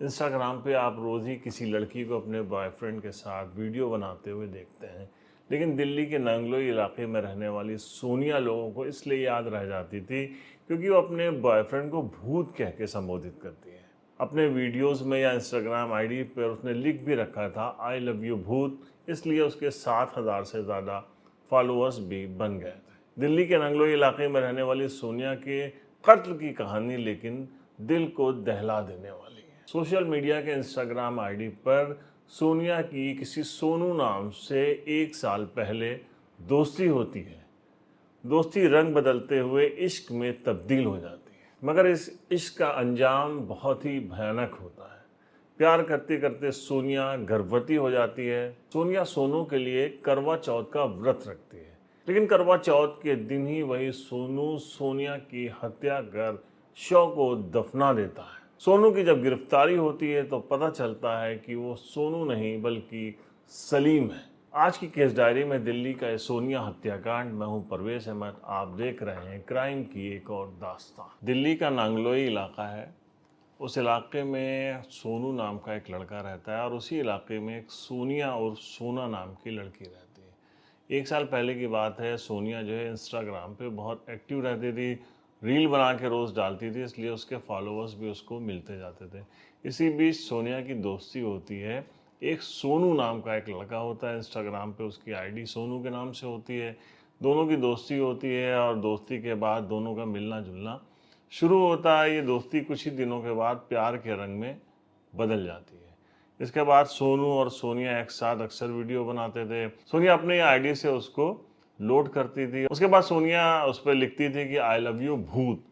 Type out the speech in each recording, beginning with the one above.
Instagram पे आप रोज़ ही किसी लड़की को अपने बॉयफ्रेंड के साथ वीडियो बनाते हुए देखते हैं। लेकिन दिल्ली के नंगलोई इलाके में रहने वाली सोनिया लोगों को इसलिए याद रह जाती थी क्योंकि वो अपने बॉयफ्रेंड को भूत कह के संबोधित करती है। अपने वीडियोस में या इंस्टाग्राम आईडी पर उसने लिख भी रखा था आई लव यू भूत, इसलिए उसके 7,000 से ज़्यादा फॉलोअर्स भी बन गए थे। दिल्ली के नंगलोई इलाके में रहने वाली सोनिया के कत्ल की कहानी लेकिन दिल को दहला देने वाली है। सोशल मीडिया के इंस्टाग्राम आईडी पर सोनिया की किसी सोनू नाम से 1 साल पहले दोस्ती होती है। दोस्ती रंग बदलते हुए इश्क में तब्दील हो जाती है, मगर इस इश्क का अंजाम बहुत ही भयानक होता है। प्यार करते करते सोनिया गर्भवती हो जाती है। सोनिया सोनू के लिए करवा चौथ का व्रत रखती है, लेकिन करवा चौथ के दिन ही वही सोनू सोनिया की हत्या कर शव को दफना देता है। सोनू की जब गिरफ्तारी होती है तो पता चलता है कि वो सोनू नहीं बल्कि सलीम है। आज की केस डायरी में दिल्ली का ये सोनिया हत्याकांड। मैं हूं परवेज अहमद, आप देख रहे हैं क्राइम की एक और दास्तान। दिल्ली का नांगलोई इलाका है। उस इलाके में सोनू नाम का एक लड़का रहता है और उसी इलाके में एक सोनिया और सोना नाम की लड़की रहती है। 1 साल पहले की बात है। सोनिया जो है इंस्टाग्राम पे बहुत एक्टिव रहती थी, रील बना के रोज़ डालती थी, इसलिए उसके फॉलोअर्स भी उसको मिलते जाते थे। इसी बीच सोनिया की दोस्ती होती है। एक सोनू नाम का एक लड़का होता है, इंस्टाग्राम पे उसकी आईडी सोनू के नाम से होती है। दोनों की दोस्ती होती है और दोस्ती के बाद दोनों का मिलना जुलना शुरू होता है। ये दोस्ती कुछ ही दिनों के बाद प्यार के रंग में बदल जाती है। इसके बाद सोनू और सोनिया एक साथ अक्सर वीडियो बनाते थे। सोनिया अपने आईडी से उसको लोड करती थी। उसके बाद सोनिया उस पर लिखती थी कि आई लव यू भूत।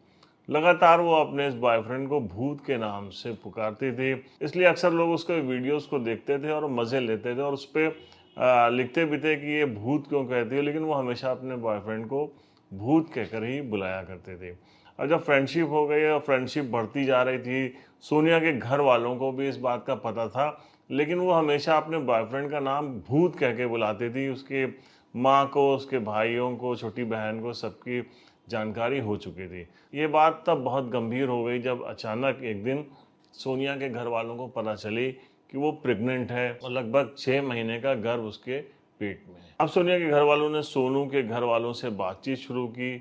लगातार वो अपने इस बॉयफ्रेंड को भूत के नाम से पुकारती थी, इसलिए अक्सर लोग उसके वीडियोस को देखते थे और मज़े लेते थे और उस पर लिखते भी थे कि ये भूत क्यों कहती है, लेकिन वो हमेशा अपने बॉयफ्रेंड को भूत कहकर ही बुलाया करते थे। और जब फ्रेंडशिप हो गई और फ्रेंडशिप बढ़ती जा रही थी, सोनिया के घर वालों को भी इस बात का पता था, लेकिन वो हमेशा अपने बॉयफ्रेंड का नाम भूत कह के बुलाती थी। उसके माँ को, उसके भाइयों को, छोटी बहन को सबकी जानकारी हो चुकी थी। ये बात तब बहुत गंभीर हो गई जब अचानक एक दिन सोनिया के घर वालों को पता चली कि वो प्रेग्नेंट है और लगभग 6 महीने का गर्भ उसके पेट में है। अब सोनिया के घर वालों ने सोनू के घर वालों से बातचीत शुरू की।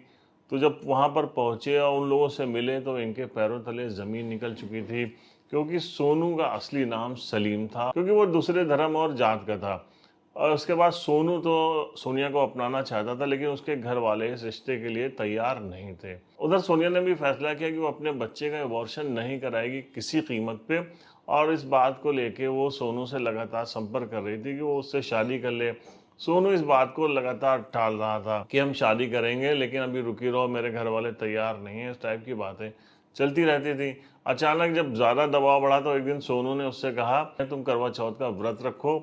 तो जब वहाँ पर पहुँचे और उन लोगों से मिले तो इनके पैरों तले ज़मीन निकल चुकी थी, क्योंकि सोनू का असली नाम सलीम था, क्योंकि वो दूसरे धर्म और जात का था। और उसके बाद सोनू तो सोनिया को अपनाना चाहता था, लेकिन उसके घर वाले इस रिश्ते के लिए तैयार नहीं थे। उधर सोनिया ने भी फैसला किया कि वो अपने बच्चे का अबॉर्शन नहीं कराएगी किसी कीमत पे, और इस बात को लेके वो सोनू से लगातार संपर्क कर रही थी कि वो उससे शादी कर ले। सोनू इस बात को लगातार टाल रहा था कि हम शादी करेंगे, लेकिन अभी रुकी रहो, मेरे घर वाले तैयार नहीं है। इस टाइप की बातें चलती रहती थी। अचानक जब ज़्यादा दबाव बढ़ा तो एक दिन सोनू ने उससे कहा तुम करवा चौथ का व्रत रखो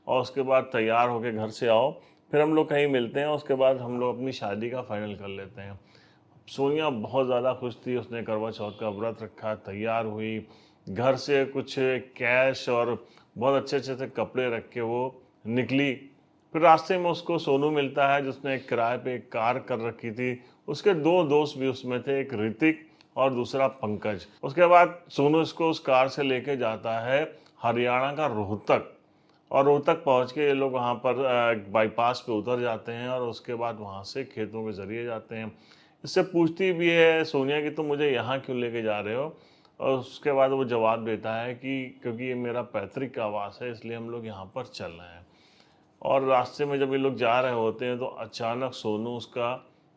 और उसके बाद तैयार होके घर से आओ, फिर हम लोग कहीं मिलते हैं, उसके बाद हम लोग अपनी शादी का फाइनल कर लेते हैं। सोनिया बहुत ज़्यादा खुश थी। उसने करवा चौथ का व्रत रखा, तैयार हुई, घर से कुछ कैश और बहुत अच्छे अच्छे से कपड़े रख के वो निकली। फिर रास्ते में उसको सोनू मिलता है, जिसने एक किराए पे एक कार कर रखी थी। उसके 2 दोस्त भी उसमें थे, एक ऋतिक और दूसरा पंकज। उसके बाद सोनू इसको उस कार से लेके जाता है हरियाणा का रोहतक, और रोहतक पहुंच के ये लोग वहाँ पर बाईपास पे उतर जाते हैं और उसके बाद वहाँ से खेतों के ज़रिए जाते हैं। इससे पूछती भी है सोनिया कि तुम मुझे यहाँ क्यों लेके जा रहे हो, और उसके बाद वो जवाब देता है कि क्योंकि ये मेरा पैतृक आवास है, इसलिए हम लोग यहाँ पर चल रहे हैं। और रास्ते में जब ये लोग जा रहे होते हैं तो अचानक सोनू उसका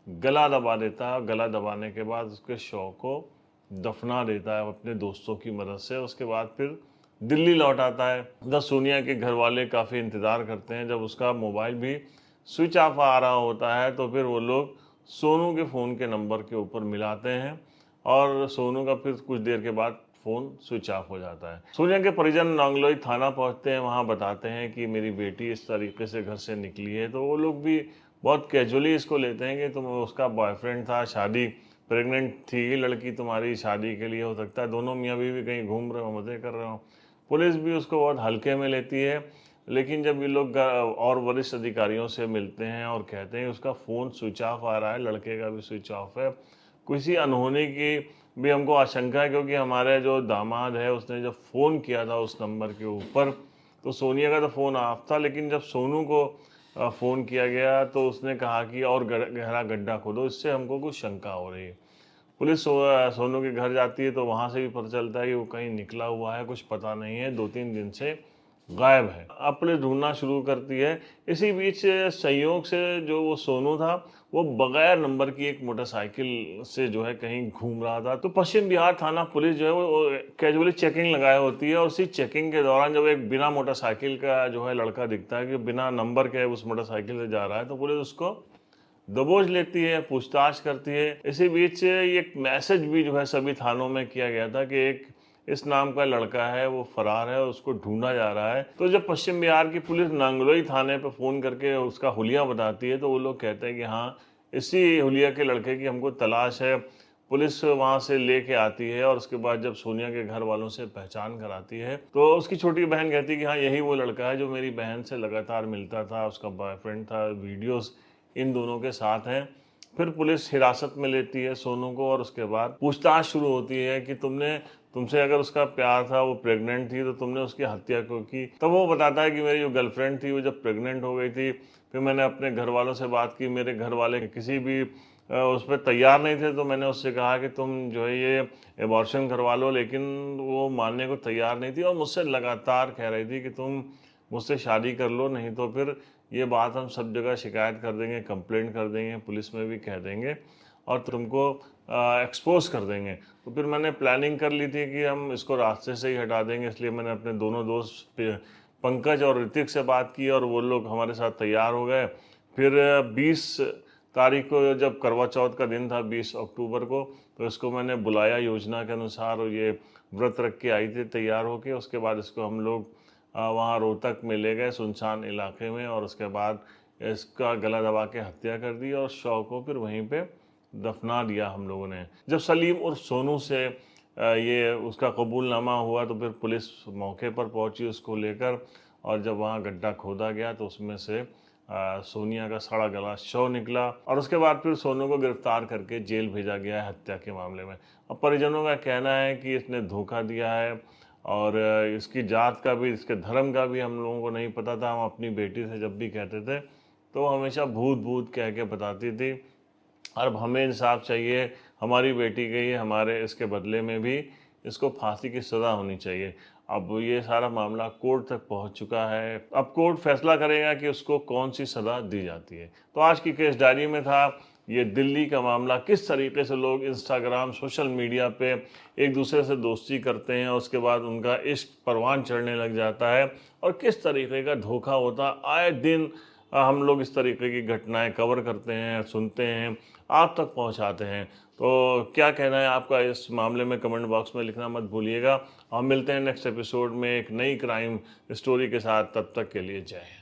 गला दबा देता है। गला दबाने के बाद उसके शव को दफना देता है अपने दोस्तों की मदद से। उसके बाद फिर दिल्ली लौट आता है। जब सोनिया के घर वाले काफ़ी इंतज़ार करते हैं, जब उसका मोबाइल भी स्विच ऑफ आ रहा होता है तो फिर वो लोग सोनू के फ़ोन के नंबर के ऊपर मिलाते हैं और सोनू का फिर कुछ देर के बाद फ़ोन स्विच ऑफ हो जाता है। सोनिया के परिजन नांगलोई थाना पहुंचते हैं, वहां बताते हैं कि मेरी बेटी इस तरीके से घर से निकली है। तो वो लोग भी बहुत कैजुअली इसको लेते हैं कि तुम उसका बॉयफ्रेंड था, शादी प्रेग्नेंट थी लड़की, तुम्हारी शादी के लिए हो सकता है दोनों मियाँ बीवी कहीं घूम रहे हो, मज़े कर रहे हो। पुलिस भी उसको बहुत हल्के में लेती है। लेकिन जब ये लोग और वरिष्ठ अधिकारियों से मिलते हैं और कहते हैं उसका फ़ोन स्विच ऑफ आ रहा है, लड़के का भी स्विच ऑफ है, किसी अनहोनी की भी हमको आशंका है, क्योंकि हमारे जो दामाद है उसने जब फ़ोन किया था उस नंबर के ऊपर, तो सोनिया का तो फ़ोन ऑफ था, लेकिन जब सोनू को फ़ोन किया गया तो उसने कहा कि और गहरा गड्ढा खोदो, इससे हमको कुछ शंका हो रही है। पुलिस सोनू के घर जाती है तो वहाँ से भी पता चलता है कि वो कहीं निकला हुआ है, कुछ पता नहीं है, 2-3 दिन से गायब है। अब पुलिस ढूंढना शुरू करती है। इसी बीच संयोग से जो वो सोनू था, वो बगैर नंबर की एक मोटरसाइकिल से जो है कहीं घूम रहा था। तो पश्चिम बिहार थाना पुलिस जो है वो कैजुअली चेकिंग लगाए होती है, और उसी चेकिंग के दौरान जब एक बिना मोटरसाइकिल का जो है लड़का दिखता है कि बिना नंबर के उस मोटरसाइकिल से जा रहा है, तो पुलिस उसको दबोच लेती है, पूछताछ करती है। इसी बीच ये एक मैसेज भी जो है सभी थानों में किया गया था कि एक इस नाम का लड़का है, वो फरार है और उसको ढूंढा जा रहा है। तो जब पश्चिम बिहार की पुलिस नांगलोई थाने पर फ़ोन करके उसका हुलिया बताती है, तो वो लोग कहते हैं कि हाँ, इसी हुलिया के लड़के की हमको तलाश है। पुलिस वहाँ से लेके आती है, और उसके बाद जब सोनिया के घर वालों से पहचान कराती है, तो उसकी छोटी बहन कहती है कि हाँ, यही वो लड़का है जो मेरी बहन से लगातार मिलता था, उसका बॉयफ्रेंड था, वीडियोज़ इन दोनों के साथ हैं। फिर पुलिस हिरासत में लेती है सोनू को, और उसके बाद पूछताछ शुरू होती है कि तुमसे अगर उसका प्यार था, वो प्रेग्नेंट थी, तो तुमने उसकी हत्या क्यों की। तब वो बताता है कि मेरी जो गर्लफ्रेंड थी वो जब प्रेग्नेंट हो गई थी, फिर मैंने अपने घर वालों से बात की, मेरे घर वाले किसी भी उस पर तैयार नहीं थे, तो मैंने उससे कहा कि तुम जो है ये एबॉर्शन करवा लो, लेकिन वो मानने को तैयार नहीं थी, और मुझसे लगातार कह रही थी कि तुम मुझसे शादी कर लो, नहीं तो फिर ये बात हम सब जगह शिकायत कर देंगे, कंप्लेंट कर देंगे, पुलिस में भी कह देंगे, और तुमको एक्सपोज कर देंगे। तो फिर मैंने प्लानिंग कर ली थी कि हम इसको रास्ते से ही हटा देंगे, इसलिए मैंने अपने दोनों दोस्त पंकज और ऋतिक से बात की, और वो लोग हमारे साथ तैयार हो गए। फिर 20 तारीख को जब करवा चौथ का दिन था, 20 अक्टूबर को, तो इसको मैंने बुलाया योजना के अनुसार, और ये व्रत रख के आई थी तैयार होके। उसके बाद इसको हम लोग वहाँ रोहतक में ले गए, सुनसान इलाके में, और उसके बाद इसका गला दबा के हत्या कर दी, और शव को फिर वहीं पे दफना दिया हम लोगों ने। जब सलीम और सोनू से ये उसका कबूलनामा हुआ, तो फिर पुलिस मौके पर पहुंची उसको लेकर, और जब वहाँ गड्ढा खोदा गया तो उसमें से सोनिया का सड़ा गला शव निकला, और उसके बाद फिर सोनू को गिरफ्तार करके जेल भेजा गया है हत्या के मामले में। अब परिजनों का कहना है कि इसने धोखा दिया है, और इसकी जात का भी, इसके धर्म का भी हम लोगों को नहीं पता था। हम अपनी बेटी से जब भी कहते थे तो वो हमेशा भूत भूत कह के बताती थी। अब हमें इंसाफ चाहिए, हमारी बेटी गई है, हमारे इसके बदले में भी इसको फांसी की सज़ा होनी चाहिए। अब ये सारा मामला कोर्ट तक पहुंच चुका है। अब कोर्ट फैसला करेगा कि उसको कौन सी सज़ा दी जाती है। तो आज की केस डायरी में था ये दिल्ली का मामला, किस तरीके से लोग इंस्टाग्राम, सोशल मीडिया पे एक दूसरे से दोस्ती करते हैं, और उसके बाद उनका इश्क परवान चढ़ने लग जाता है, और किस तरीके का धोखा होता है। आए दिन हम लोग इस तरीके की घटनाएं कवर करते हैं, सुनते हैं, आप तक पहुंचाते हैं। तो क्या कहना है आपका इस मामले में, कमेंट बॉक्स में लिखना मत भूलिएगा। हम मिलते हैं नेक्स्ट एपिसोड में एक नई क्राइम स्टोरी के साथ। तब तक के लिए जय हिंद।